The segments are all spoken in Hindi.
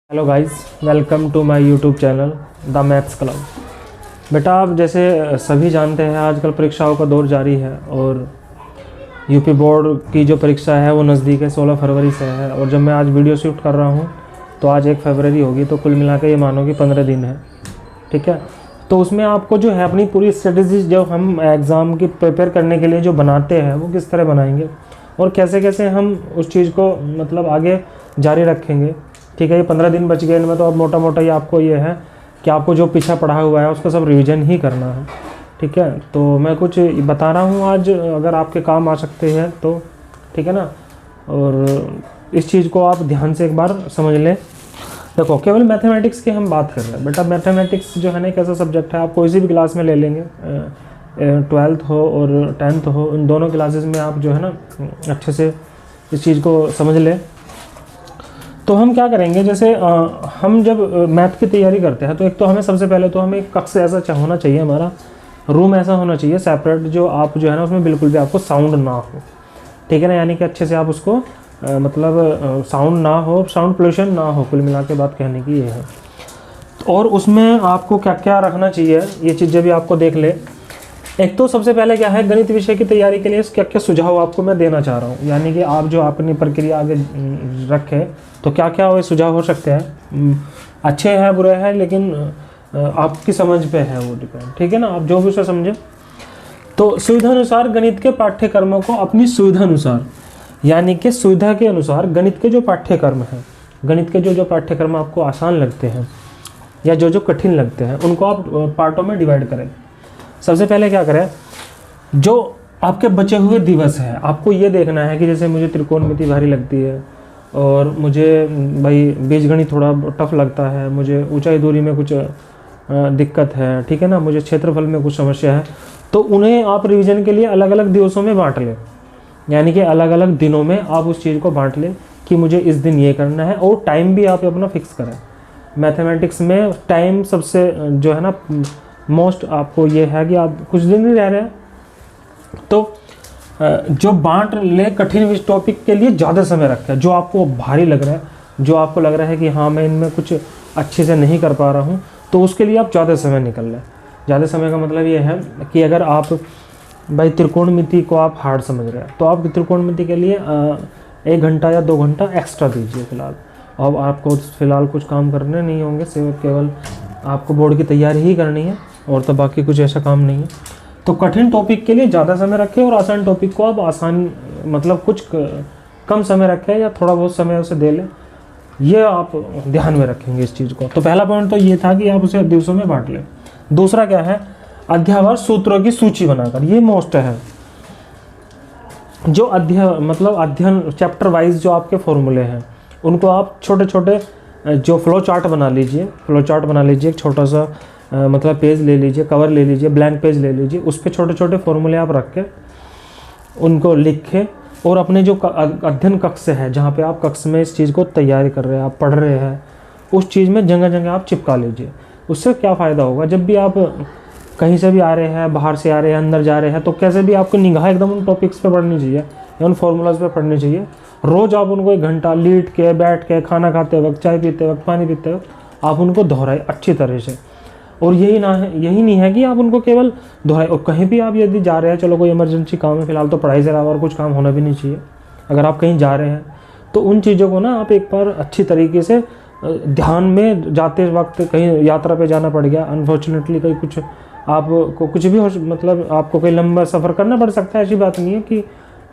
Hello guys, welcome to my YouTube channel the maths club. बेटा, आप जैसे सभी जानते हैं आजकल परीक्षाओं का दौर जारी है और यूपी बोर्ड की जो परीक्षा है वो नज़दीक है, 16 फरवरी से है। और जब मैं आज वीडियो शूट कर रहा हूँ तो आज 1 फरवरी होगी, तो कुल मिला के ये मानो कि 15 दिन है। ठीक है, तो उसमें आपको जो है अपनी पूरी स्ट्रेटजी जो हम एग्ज़ाम की प्रिपेयर करने के लिए जो बनाते हैं वो किस तरह बनाएंगे और कैसे कैसे हम उस चीज़ को मतलब आगे जारी रखेंगे। ठीक है, ये 15 दिन बच गए इनमें, तो अब मोटा मोटा ये आपको ये है कि आपको जो पीछा पढ़ा हुआ है उसको सब रिवीजन ही करना है। ठीक है, तो मैं कुछ बता रहा हूँ आज, अगर आपके काम आ सकते हैं तो ठीक है ना। और इस चीज़ को आप ध्यान से एक बार समझ लें। देखो, केवल मैथमेटिक्स की हम बात कर रहे हैं बेटा। मैथमेटिक्स जो है ना एक ऐसा सब्जेक्ट है, आप कोई सी भी क्लास में ले लेंगे, 12th हो और 10th हो, इन दोनों क्लासेस में आप जो है ना अच्छे से इस चीज़ को समझ लें। तो हम क्या करेंगे, जैसे हम जब मैथ की तैयारी करते हैं तो एक तो हमें सबसे पहले तो हमें एक कक्ष ऐसा होना चाहिए, हमारा रूम ऐसा होना चाहिए सेपरेट, जो आप जो है ना उसमें बिल्कुल भी आपको साउंड ना हो। ठीक है ना, यानी कि अच्छे से आप उसको मतलब साउंड ना हो, साउंड पोल्यूशन ना हो, कुल मिला के बात कहने की ये है। और उसमें आपको क्या क्या रखना चाहिए ये चीज़ें भी आपको देख ले। एक तो सबसे पहले क्या है, गणित विषय की तैयारी के लिए क्या क्या सुझाव आपको मैं देना चाह रहा हूँ, यानी कि आप जो अपनी प्रक्रिया आगे रखें तो क्या क्या वो सुझाव हो सकते हैं। अच्छे हैं बुरे हैं, लेकिन आपकी समझ पे है वो डिपेंड। ठीक है ना, आप जो भी उसे समझे। तो सुविधा अनुसार गणित के पाठ्यक्रमों को अपनी सुविधा अनुसार, यानी कि सुविधा के अनुसार गणित के जो पाठ्यक्रम हैं, गणित के जो पाठ्यक्रम आपको आसान लगते हैं या जो कठिन लगते हैं, उनको आप पार्टों में डिवाइड करें। सबसे पहले क्या करें, जो आपके बचे हुए दिवस हैं आपको ये देखना है कि जैसे मुझे त्रिकोणमिति भारी लगती है और मुझे भाई बीजगणित थोड़ा टफ लगता है, मुझे ऊंचाई दूरी में कुछ दिक्कत है, ठीक है ना, मुझे क्षेत्रफल में कुछ समस्या है, तो उन्हें आप रिवीजन के लिए अलग अलग दिवसों में बांट लें। यानी कि अलग अलग दिनों में आप उस चीज़ को बांट लें कि मुझे इस दिन ये करना है, और टाइम भी आप अपना फिक्स करें। मैथमेटिक्स में टाइम सबसे जो है ना मोस्ट आपको ये है कि आप कुछ दिन ही रह रहे हैं तो जो बांट ले कठिन टॉपिक के लिए ज़्यादा समय रखें। जो आपको भारी लग रहा है, जो आपको लग रहा है कि हाँ मैं इनमें कुछ अच्छे से नहीं कर पा रहा हूँ, तो उसके लिए आप ज़्यादा समय निकल लें। ज़्यादा समय का मतलब ये है कि अगर आप भाई त्रिकोणमिति को आप हार्ड समझ रहे हैं तो आप त्रिकोणमिति के लिए 1 घंटा या 2 घंटा एक्स्ट्रा दीजिए फिलहाल। अब आपको फिलहाल कुछ काम करने नहीं होंगे, सिर्फ केवल आपको बोर्ड की तैयारी ही करनी है, और तो बाकी कुछ ऐसा काम नहीं है। तो कठिन टॉपिक के लिए ज़्यादा समय रखें और आसान टॉपिक को आप आसान मतलब कुछ कम समय रखें या थोड़ा बहुत समय उसे दे लें। ये आप ध्यान में रखेंगे इस चीज़ को। तो पहला पॉइंट तो ये था कि आप उसे दिवसों में बांट लें। दूसरा क्या है, अध्यायवार सूत्रों की सूची बनाकर, ये मोस्ट है। जो अध्ययन चैप्टर वाइज जो आपके फॉर्मूले हैं उनको आप छोटे छोटे जो फ्लो चार्ट बना लीजिए। एक छोटा सा मतलब पेज ले लीजिए, कवर ले लीजिए, ब्लैंक पेज ले लीजिए, उस पर छोटे छोटे फॉर्मूले आप रख के उनको लिखें, और अपने जो अध्ययन कक्ष है जहाँ पे आप कक्ष में इस चीज़ को तैयारी कर रहे हैं, आप पढ़ रहे हैं, उस चीज़ में जगह जगह आप चिपका लीजिए। उससे क्या फ़ायदा होगा, जब भी आप कहीं से भी आ रहे हैं, बाहर से आ रहे हैं, अंदर जा रहे हैं, तो कैसे भी आपको निगाह एकदम उन टॉपिक्स पे पढ़नी चाहिए या उन फार्मूलाज पे पढ़नी चाहिए। रोज़ आप उनको 1 घंटा लेट के, बैठ के, खाना खाते वक्त, चाय पीते वक्त, पानी पीते वक्त आप उनको दोहराए अच्छी तरह से। और यही नहीं है कि आप उनको केवल दोहराए। और कहीं भी आप यदि जा रहे हैं, चलो कोई इमरजेंसी काम है, फिलहाल तो पढ़ाई से अलावा और कुछ काम होना भी नहीं चाहिए, अगर आप कहीं जा रहे हैं तो उन चीज़ों को ना आप एक बार अच्छी तरीके से ध्यान में, जाते वक्त कहीं यात्रा पे जाना पड़ गया, अनफॉर्चुनेटली कहीं कुछ आपको कुछ भी हो, मतलब आपको कोई लंबा सफ़र करना पड़ सकता है, ऐसी बात नहीं है कि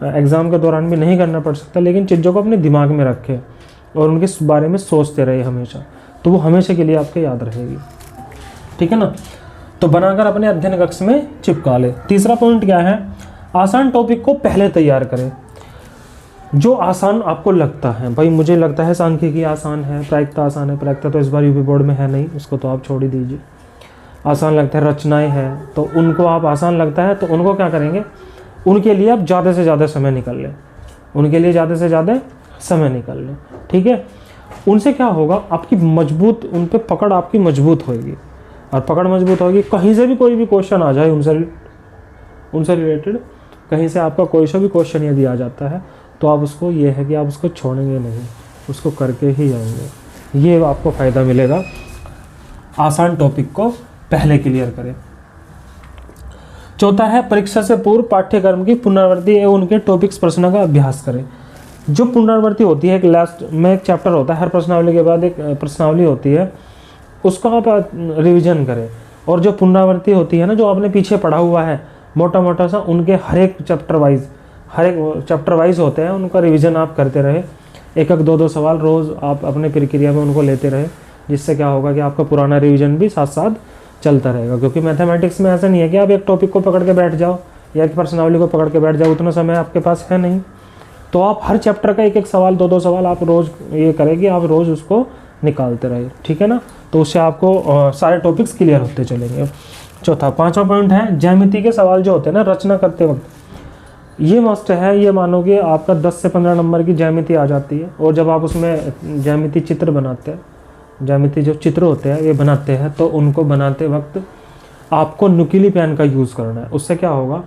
एग्ज़ाम के दौरान भी नहीं करना पड़ सकता, लेकिन चीज़ों को अपने दिमाग में रखें और उनके बारे में सोचते रहे हमेशा, तो वो हमेशा के लिए आपके याद रहेगी। ठीक है ना, तो बनाकर अपने अध्ययन कक्ष में चिपका ले। तीसरा पॉइंट क्या है, आसान टॉपिक को पहले तैयार करें। जो आसान आपको लगता है, भाई मुझे लगता है सांख्यिकी आसान है, प्रायिकता आसान है, प्रायिकता तो इस बार यूपी बोर्ड में है नहीं, उसको तो आप छोड़ ही दीजिए। आसान लगता है रचनाएं हैं, तो उनको आप आसान लगता है तो उनको क्या करेंगे, उनके लिए आप ज़्यादा से ज़्यादा समय निकाल लें, ठीक है। उनसे क्या होगा, आपकी मजबूत, उन पर पकड़ आपकी मजबूत होगी, और पकड़ मजबूत होगी, कहीं से भी कोई भी क्वेश्चन आ जाए उनसे रिलेटेड, कहीं से आपका कोई सा भी क्वेश्चन यदि आ जाता है तो आप उसको, ये है कि आप उसको छोड़ेंगे नहीं, उसको करके ही जाएंगे। ये आपको फ़ायदा मिलेगा। आसान टॉपिक को पहले क्लियर करें। चौथा है परीक्षा से पूर्व पाठ्यक्रम की पुनरावृत्ति एवं उनके टॉपिक्स प्रश्नों का अभ्यास करें। जो पुनरावृत्ति होती है, एक लास्ट में एक चैप्टर होता है, हर प्रश्नावली के बाद एक प्रश्नावली होती है, उसका आप रिवीजन करें। और जो पुनरावृत्ति होती है ना, जो आपने पीछे पढ़ा हुआ है मोटा मोटा सा, उनके हर एक चैप्टर वाइज होते हैं, उनका रिवीजन आप करते रहे। एक एक दो सवाल रोज़ आप अपने प्रक्रिया में उनको लेते रहे, जिससे क्या होगा कि आपका पुराना रिवीजन भी साथ साथ चलता रहेगा। क्योंकि मैथमेटिक्स में ऐसा नहीं है कि आप एक टॉपिक को पकड़ के बैठ जाओ या एक प्रश्नावली को पकड़ के बैठ जाओ, उतना समय आपके पास है नहीं। तो आप हर चैप्टर का एक एक सवाल, दो सवाल आप रोज़ ये करें कि आप रोज़ उसको निकालते रहिए, ठीक है ना। तो उससे आपको सारे टॉपिक्स क्लियर होते चलेंगे। चौथा, पांचवा पॉइंट है ज्यामिति के सवाल जो होते हैं ना रचना करते वक्त, ये मस्ट है। ये मानो कि आपका 10 से 15 नंबर की ज्यामिति आ जाती है, और जब आप उसमें ज्यामिति चित्र बनाते हैं, ज्यामिति जो चित्र होते हैं ये बनाते हैं, तो उनको बनाते वक्त आपको नुकीली पेन का यूज़ करना है। उससे क्या होगा,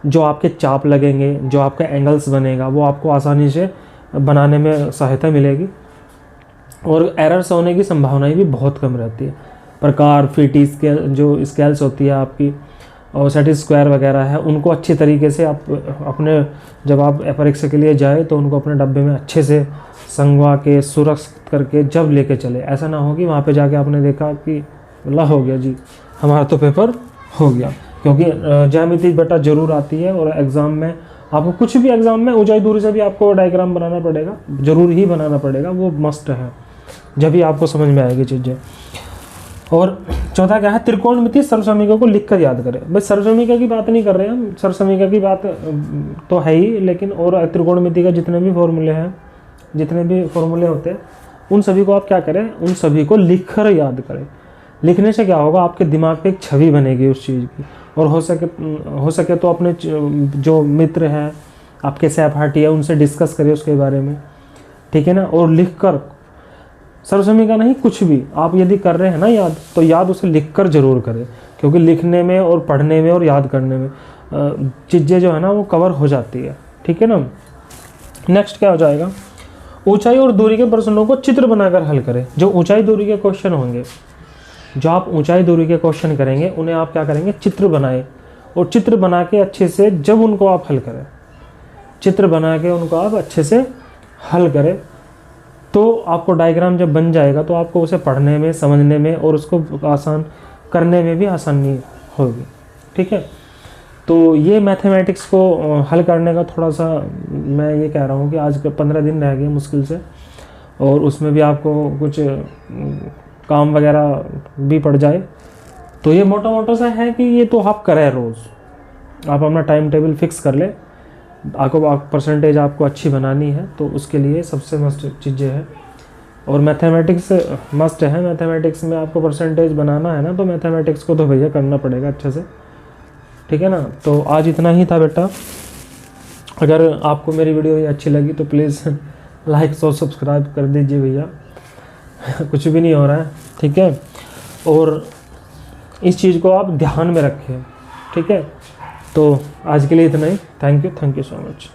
जो आपके चाप लगेंगे, जो आपका एंगल्स बनेगा, वो आपको आसानी से बनाने में सहायता मिलेगी, और एरर्स होने की संभावनाएं भी बहुत कम रहती है। प्रकार, फीटी स्केल, जो स्केल्स होती है आपकी, और सेट स्क्वायर वगैरह है, उनको अच्छी तरीके से आप अपने, जब आप परीक्षा के लिए जाए तो उनको अपने डब्बे में अच्छे से संगवा के सुरक्षित करके जब लेके चले। ऐसा ना हो कि वहाँ पे जाके आपने देखा कि ला हो गया जी, हमारा तो पेपर हो गया। क्योंकि ज्यामिति बेटा जरूर आती है, और एग्ज़ाम में आपको कुछ भी, एग्ज़ाम में ऊंचाई दूरी से भी आपको डायग्राम बनाना पड़ेगा, ज़रूर ही बनाना पड़ेगा, वो मस्ट है, जब भी आपको समझ में आएगी चीज़ें। और चौथा क्या है, त्रिकोणमिति सर्वसमीकरण को लिखकर याद करें। भाई सर्वसमीकरण की बात नहीं कर रहे हैं हम, सर्वसमीकरण की बात तो है ही, लेकिन और त्रिकोणमिति का जितने भी फॉर्मूले हैं, जितने भी फॉर्मूले होते हैं, उन सभी को आप क्या करें, उन सभी को लिखकर याद करें। लिखने से क्या होगा, आपके दिमाग पे एक छवि बनेगी उस चीज़ की, और हो सके तो अपने जो मित्र हैं, आपके सहपाठी है, उनसे डिस्कस करिए उसके बारे में, ठीक है ना। और लिखकर, सर्वसमीकरण नहीं, कुछ भी आप यदि कर रहे हैं ना याद, तो याद उसे लिखकर जरूर करें। क्योंकि लिखने में और पढ़ने में और याद करने में चीज़ें जो है ना वो कवर हो जाती है, ठीक है ना। नेक्स्ट क्या हो जाएगा, ऊंचाई और दूरी के प्रश्नों को चित्र बनाकर हल करें। जो ऊंचाई दूरी के क्वेश्चन होंगे, जो आप ऊंचाई दूरी के क्वेश्चन करेंगे, उन्हें आप क्या करेंगे, चित्र बनाएं, और चित्र बना के अच्छे से जब उनको आप हल करें, चित्र बना के उनको आप अच्छे से हल करें, तो आपको डायग्राम जब बन जाएगा तो आपको उसे पढ़ने में, समझने में और उसको आसान करने में भी आसानी होगी, ठीक है। तो ये मैथमेटिक्स को हल करने का थोड़ा सा मैं ये कह रहा हूँ कि आज 15 दिन रह गए मुश्किल से, और उसमें भी आपको कुछ काम वगैरह भी पड़ जाए, तो ये मोटा मोटा सा है कि ये तो आप करें रोज़। आप अपना टाइम टेबल फिक्स कर ले, आपको परसेंटेज आपको अच्छी बनानी है, तो उसके लिए सबसे मस्ट चीज़ें हैं। और मैथमेटिक्स मस्ट है, मैथमेटिक्स में आपको परसेंटेज बनाना है ना, तो मैथमेटिक्स को तो भैया करना पड़ेगा अच्छे से, ठीक है ना। तो आज इतना ही था बेटा। अगर आपको मेरी वीडियो ये अच्छी लगी तो प्लीज़ लाइक और सब्सक्राइब कर दीजिए भैया। कुछ भी नहीं हो रहा है, ठीक है। और इस चीज़ को आप ध्यान में रखें, ठीक है। तो आज के लिए इतना ही। Thank you so much.